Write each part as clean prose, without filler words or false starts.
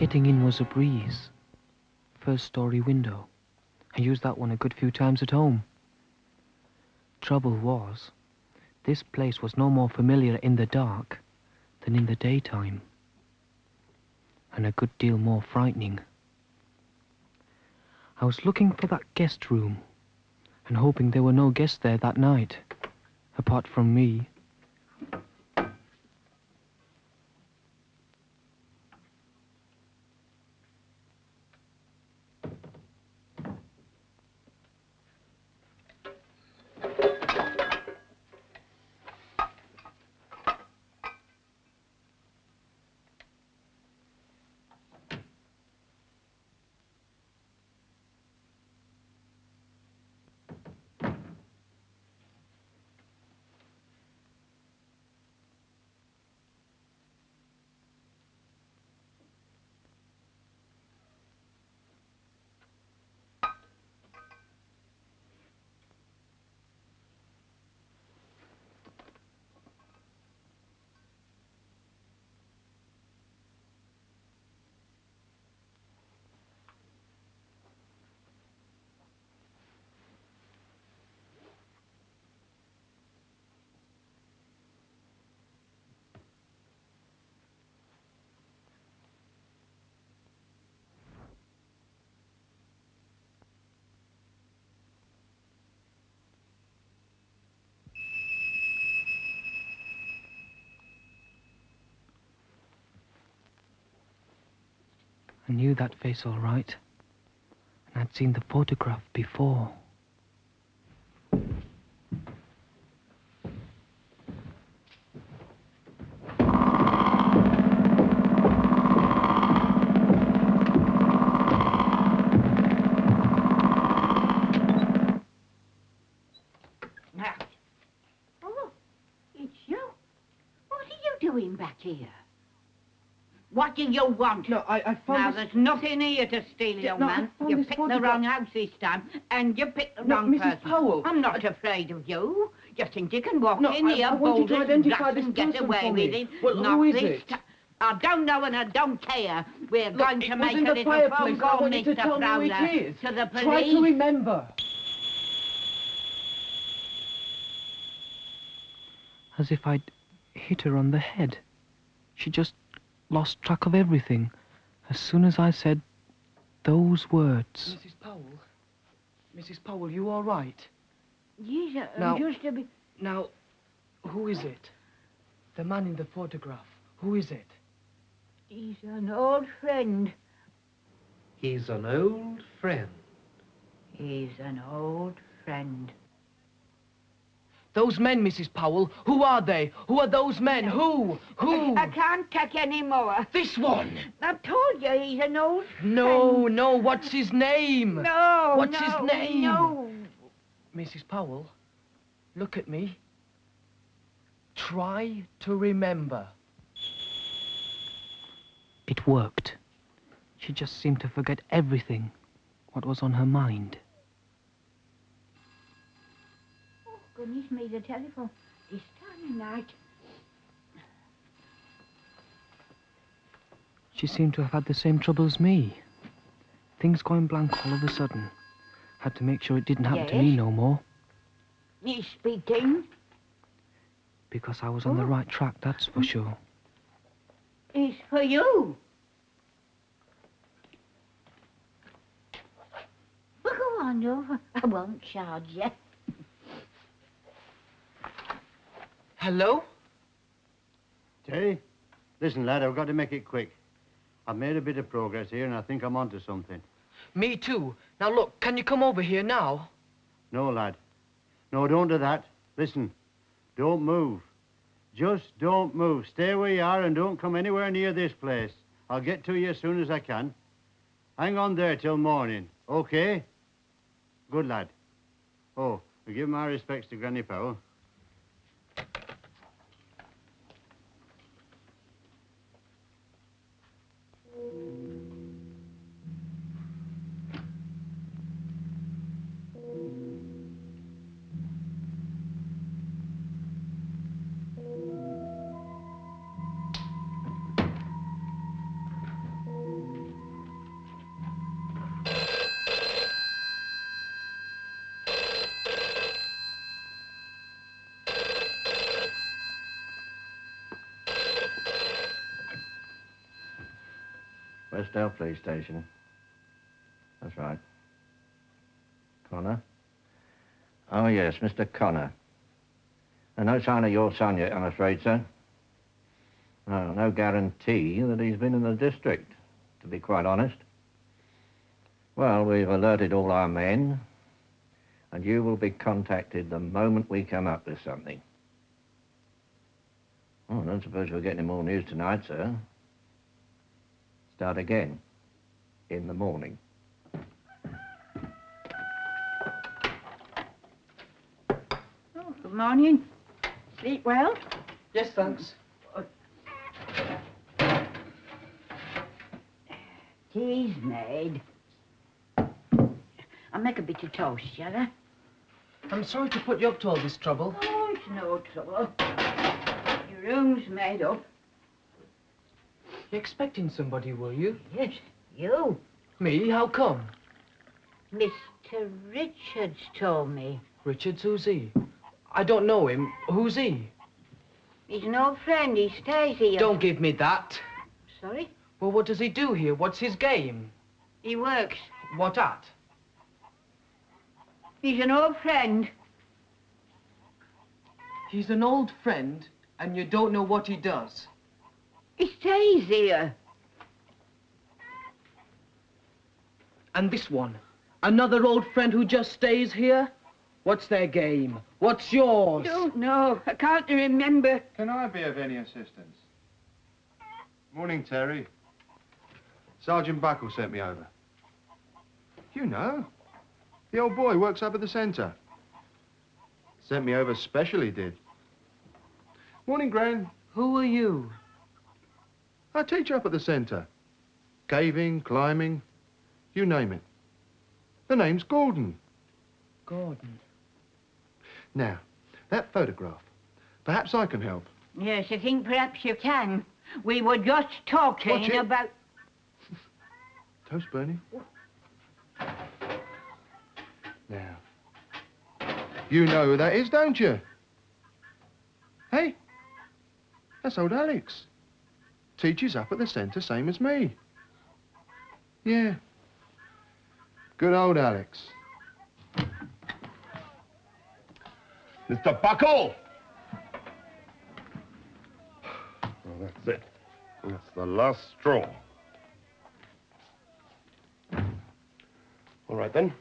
Getting in was a breeze. First story window. I used that one a good few times at home. Trouble was, this place was no more familiar in the dark than in the daytime, and a good deal more frightening. I was looking for that guest room and hoping there were no guests there that night, apart from me. I knew that face all right, and I'd seen the photograph before. Oh, it's you. What are you doing back here? What do you want? No, I found Now, this... there's nothing here to steal, young man. You picked the wrong house this time, and you picked the wrong person. Mrs. Powell. I'm not afraid of you. You think you can walk No, in here, I want you to bold as identify brass this and get person away for with me. it? Well, Not who is this it? I don't know and I don't care. We're Look, going to it make was in a the little fireplace. phone call, I want you to Mr. tell me who it Prowler, is. to the police. Try to remember. As if I'd hit her on the head. She just lost track of everything as soon as I said those words. Mrs. Powell, you all right? Yes, Now- just a bit... Now, who is it? The man in the photograph. Who is it? He's an old friend. He's an old friend. He's an old friend. Those men, Mrs. Powell, who are they? Who are those men? Who? I can't take any more. This one! I've told you he's an old friend. No, what's his name? No, What's his name? No. Mrs. Powell, look at me. Try to remember. It worked. She just seemed to forget everything, what was on her mind. Oh, goodness me, the telephone. This time of night. She seemed to have had the same trouble as me. Things going blank all of a sudden. Had to make sure it didn't happen to me Yes? no more. He's speaking. Because I was on the right track, that's for sure. It's for you. Well, go on, over. I won't charge you. Hello? Terry? Listen, lad, I've got to make it quick. I've made a bit of progress here, and I think I'm onto something. Me too. Now look, can you come over here now? No, lad. No, don't do that. Listen, don't move. Just don't move. Stay where you are and don't come anywhere near this place. I'll get to you as soon as I can. Hang on there till morning, okay? Good lad. Oh, give my respects to Granny Powell. Westdale Police Station. That's right. Connor? Oh, yes, Mr. Connor. No sign of your son yet, I'm afraid, sir. No guarantee that he's been in the district, to be quite honest. Well, we've alerted all our men, and you will be contacted the moment we come up with something. Oh, I don't suppose we'll get any more news tonight, sir. Start again in the morning. Oh, good morning. Sleep well? Yes, thanks. Tea's made. I'll make a bit of toast, shall I? I'm sorry to put you up to all this trouble. Oh, it's no trouble. Your room's made up. You're expecting somebody, were you? Yes, you. Me? How come? Mr. Richards told me. Richards, who's he? I don't know him. Who's he? He's an old friend. He stays here. Don't give me that. Sorry? Well, what does he do here? What's his game? He works. What at? He's an old friend. He's an old friend, and you don't know what he does. He stays here. And this one? Another old friend who just stays here? What's their game? What's yours? Don't know. I can't remember. Can I be of any assistance? Morning, Terry. Sergeant Buckle sent me over. You know. The old boy works up at the centre. Sent me over specially, did. Morning, Gran. Who are you? I teach up at the centre. Caving, climbing, you name it. The name's Gordon. Gordon. Now, that photograph. Perhaps I can help. Yes, I think perhaps you can. We were just talking about... Toast, Bernie. Now, you know who that is, don't you? Hey, that's old Alex. Teaches up at the centre, same as me. Yeah. Good old Alex. Mr. Buckle! Well, that's it. That's the last straw. All right, then.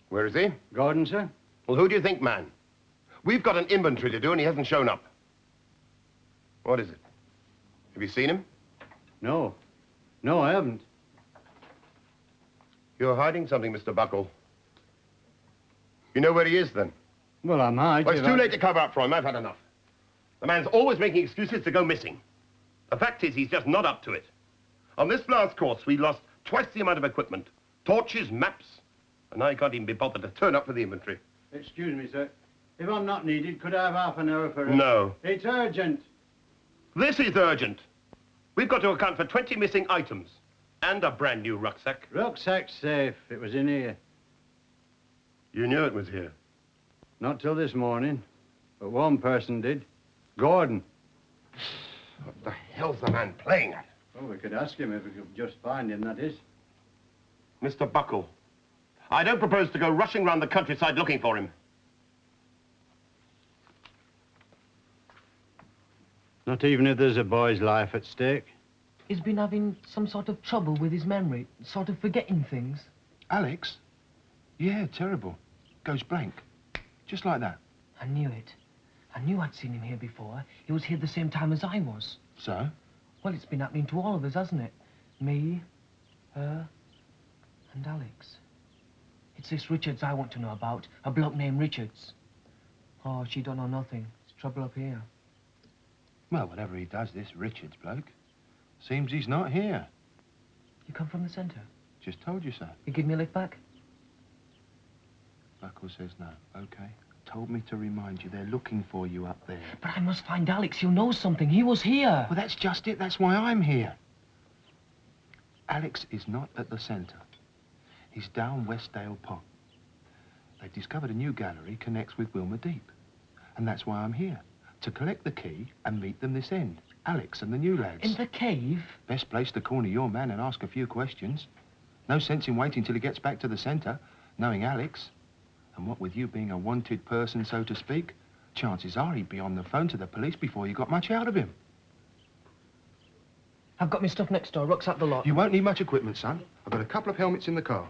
Where is he? Gordon, sir? Well, who do you think, man? We've got an inventory to do, and he hasn't shown up. What is it? Have you seen him? No. No, I haven't. You're hiding something, Mr. Buckle. You know where he is, then? Well, I might. Well, it's too late to cover up for him. I've had enough. The man's always making excuses to go missing. The fact is, he's just not up to it. On this last course, we lost twice the amount of equipment. Torches, maps, and I can't even be bothered to turn up for the inventory. Excuse me, sir. If I'm not needed, could I have half an hour for it? No. It's urgent. This is urgent. We've got to account for 20 missing items and a brand new rucksack. Rucksack's safe. It was in here. You knew it was here. Not till this morning. But one person did. Gordon. What the hell's the man playing at? Well, we could ask him if we could just find him, that is. Mr. Buckle, I don't propose to go rushing round the countryside looking for him. Not even if there's a boy's life at stake. He's been having some sort of trouble with his memory, sort of forgetting things. Alex? Yeah, terrible. Goes blank. Just like that. I knew it. I knew I'd seen him here before. He was here the same time as I was. So? Well, it's been happening to all of us, hasn't it? Me, her, and Alex. It's this Richards I want to know about. A bloke named Richards. Oh, she don't know nothing. It's trouble up here. Well, whatever he does, this Richards bloke, seems he's not here. You come from the centre? Just told you so. You give me a lift back? Buckle says no. Okay. Told me to remind you they're looking for you up there. But I must find Alex. He'll know something. He was here. Well, that's just it. That's why I'm here. Alex is not at the centre. He's down Westdale Pond. They've discovered a new gallery connects with Wilmers Deep. And that's why I'm here. To collect the key and meet them this end. Alex and the new lads. In the cave? Best place to corner your man and ask a few questions. No sense in waiting till he gets back to the centre, knowing Alex. And what with you being a wanted person, so to speak, chances are he'd be on the phone to the police before you got much out of him. I've got my stuff next door. Rucksack the lot. You won't need much equipment, son. I've got a couple of helmets in the car.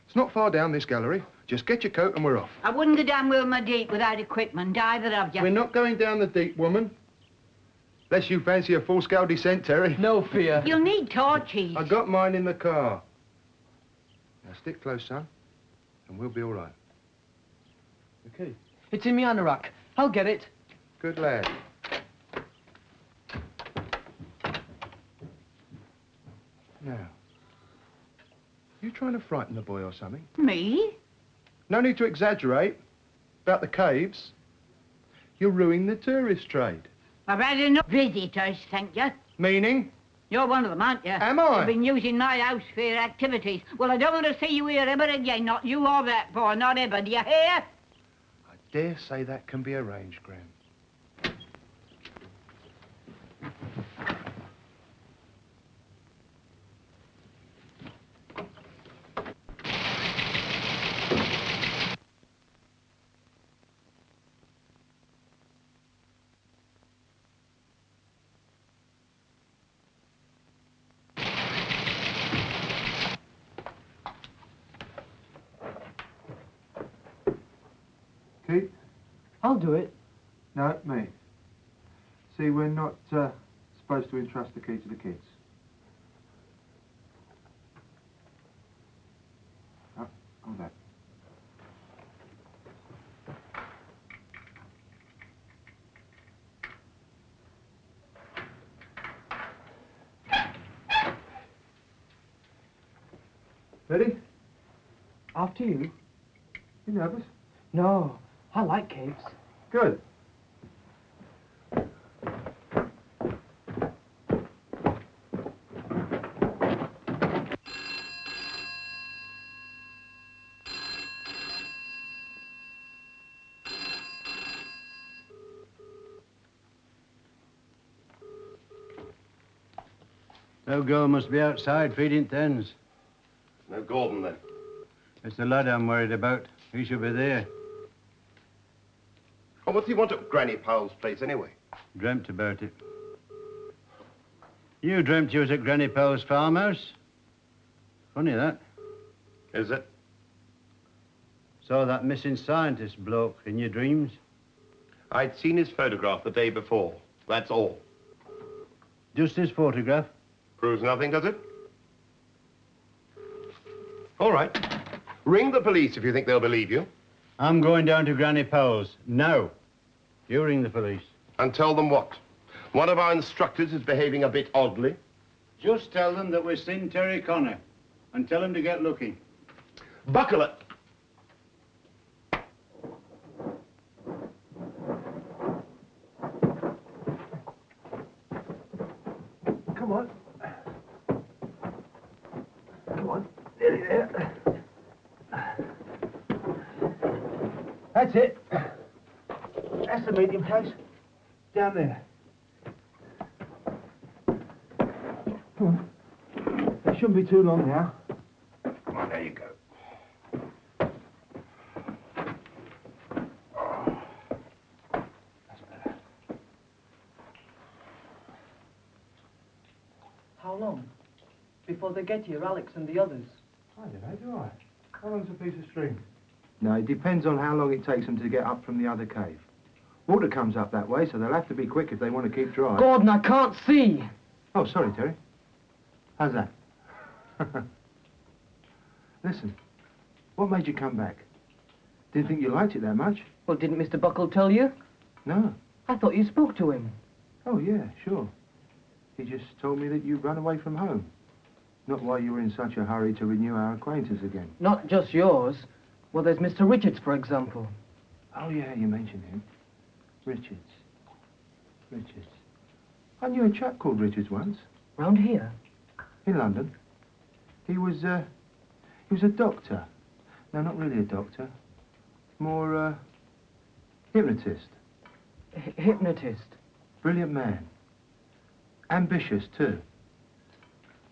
It's not far down this gallery. Just get your coat and we're off. I wouldn't go down Wilmers Deep without equipment, either of you. We're not going down the deep, woman. Lest you fancy a full-scale descent, Terry. No fear. You'll need torches. I got mine in the car. Now stick close, son, and we'll be all right. Okay. It's in my anorak. I'll get it. Good lad. Now, you trying to frighten the boy or something? Me? No need to exaggerate. About the caves. You're ruining the tourist trade. I've had enough visitors, thank you. Meaning? You're one of them, aren't you? Am I? You've been using my house for your activities. Well, I don't want to see you here ever again. Not you or that boy, not ever. Do you hear? I dare say that can be arranged, Gran. Keith? I'll do it. No, me. See, we're not supposed to entrust the key to the kids. Oh, hold that. Ready? After you. You nervous? No, I like caves. Good. No girl must be outside feeding hens. No Gordon, then. It's the lad I'm worried about. He should be there. Oh, what's he want at Granny Powell's place, anyway? Dreamt about it. You dreamt you was at Granny Powell's farmhouse? Funny, that. Is it? Saw that missing scientist bloke in your dreams? I'd seen his photograph the day before. That's all. Just his photograph? Proves nothing, does it? All right. Ring the police if you think they'll believe you. I'm going down to Granny Powell's. Now. You ring the police. And tell them what? One of our instructors is behaving a bit oddly. Just tell them that we've seen Terry Connor. And tell him to get looking. Buckle it. Come on. Come on. Nearly there. That's it. That's the meeting place. Down there. Come on. It shouldn't be too long now. Come on, there you go. That's better. How long? Before they get here, Alex and the others. I don't know, do I? How long's a piece of string? No, it depends on how long it takes them to get up from the other cave. Water comes up that way, so they'll have to be quick if they want to keep dry. Gordon, I can't see. Oh, sorry, Terry. How's that? Listen, what made you come back? Didn't think you liked it that much? Well, didn't Mr. Buckle tell you? No. I thought you spoke to him. Oh, yeah, sure. He just told me that you'd run away from home. Not why you were in such a hurry to renew our acquaintance again. Not just yours. Well, there's Mr. Richards, for example. Oh, yeah, you mentioned him. Richards. I knew a chap called Richards once. Round here? In London. He was a doctor. No, not really a doctor. More, hypnotist. Hypnotist? Brilliant man. Ambitious, too.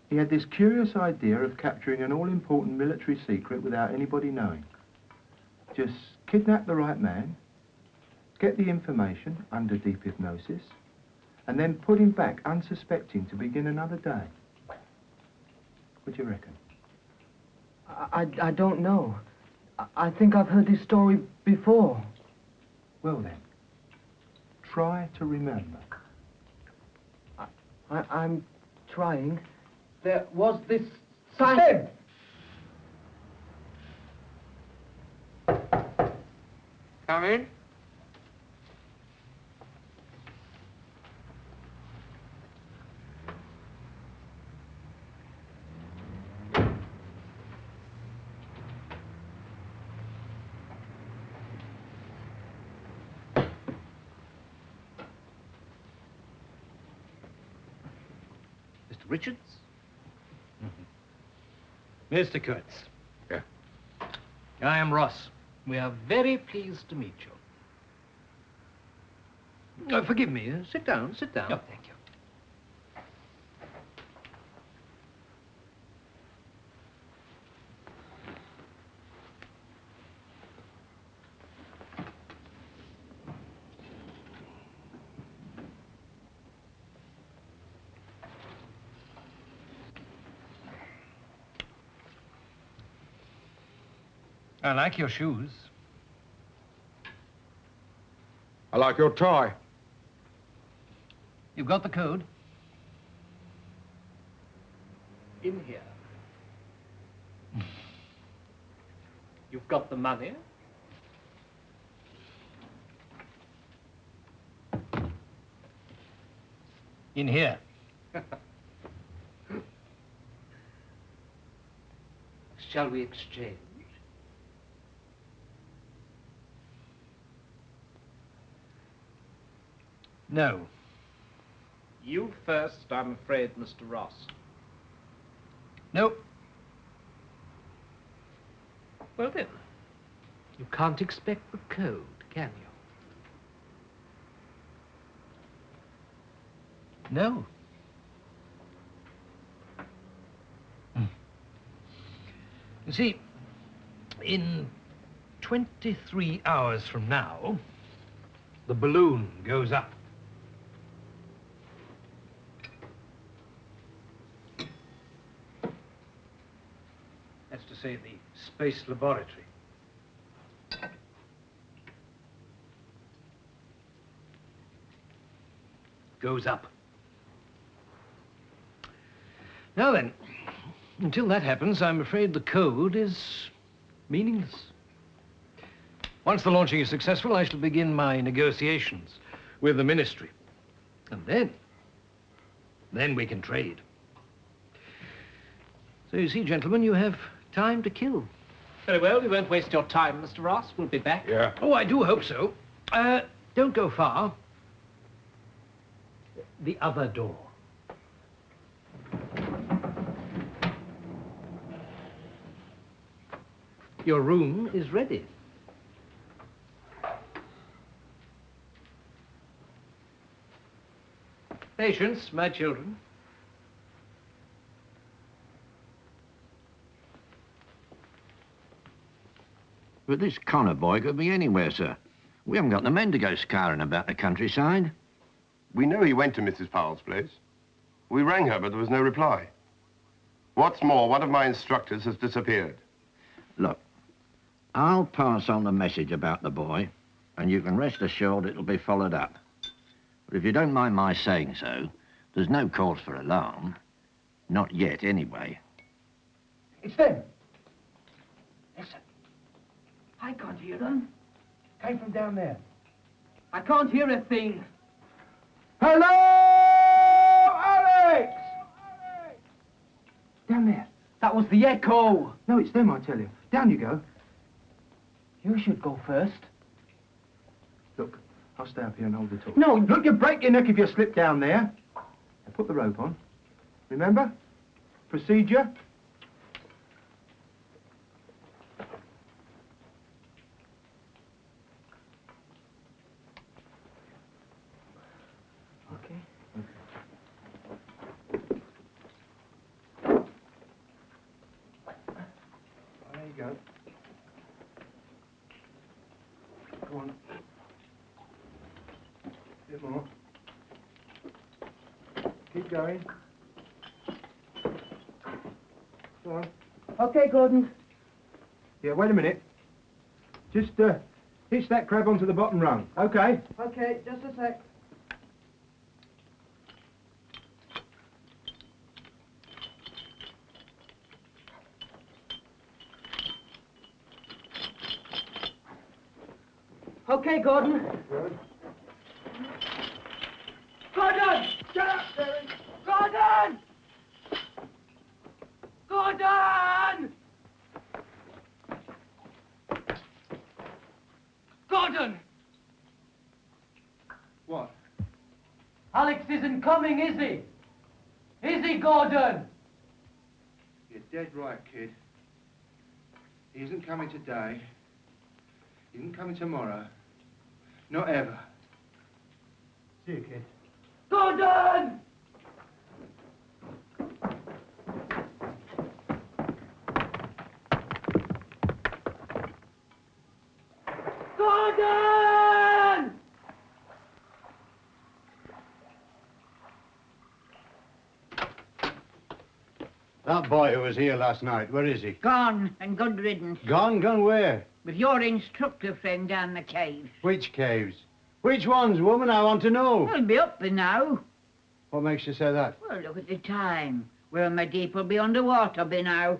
He had this curious idea of capturing an all-important military secret without anybody knowing. Just kidnap the right man, get the information under deep hypnosis, and then put him back unsuspecting to begin another day. What do you reckon? I don't know. I think I've heard this story before. Well then, try to remember. I'm trying. There was this Step! Come in. Mr. Richards? Mr. Kurtz. Yeah. I am Ross. We are very pleased to meet you. Forgive me. Sit down, sit down. Oh, thank you. I like your shoes. I like your tie. You've got the code? In here. You've got the money? In here. Shall we exchange? No. You first, I'm afraid, Mr. Ross. No. Well then, you can't expect the code, can you? No. You see, in 23 hours from now, the balloon goes up. That's to say, the space laboratory. Goes up. Now then, until that happens, I'm afraid the code is meaningless. Once the launching is successful, I shall begin my negotiations with the ministry. And then we can trade. So you see, gentlemen, you have time to kill. Very well, we won't waste your time, Mr. Ross. We'll be back. Yeah. Oh, I do hope so. Don't go far. The other door. Your room is ready. Patience, my children. But this Connor boy could be anywhere, sir. We haven't got the men to go scouring about the countryside. We know he went to Mrs. Powell's place. We rang her, but there was no reply. What's more, one of my instructors has disappeared. Look, I'll pass on the message about the boy, and you can rest assured it'll be followed up. But if you don't mind my saying so, there's no cause for alarm. Not yet, anyway. It's them. Listen. I can't hear them. Came from down there. I can't hear a thing. Hello, Alex! Down there. That was the echo. No, it's them, I tell you. Down you go. You should go first. Look, I'll stay up here and hold the torch. No. Look, you break your neck if you slip down there. Now put the rope on. Remember? Procedure. Okay. bit more. Keep going. Go on. Okay, Gordon. Yeah, wait a minute. Just hitch that crab onto the bottom rung. Okay. Okay, just a sec. Okay, Gordon. Good. Gordon! Shut up, Terry! Gordon! Gordon! Gordon! What? Alex isn't coming, is he? Is he, Gordon? You're dead right, kid. He isn't coming today. He isn't coming tomorrow. Not ever. See you, kid. Gordon! Gordon! That boy who was here last night, where is he? Gone and good riddance. Gone? Gone where? With your instructor friend down the caves. Which caves? Which ones, woman? I want to know. He'll be up by now. What makes you say that? Well, look at the time. Wilmers Deep will be underwater by now.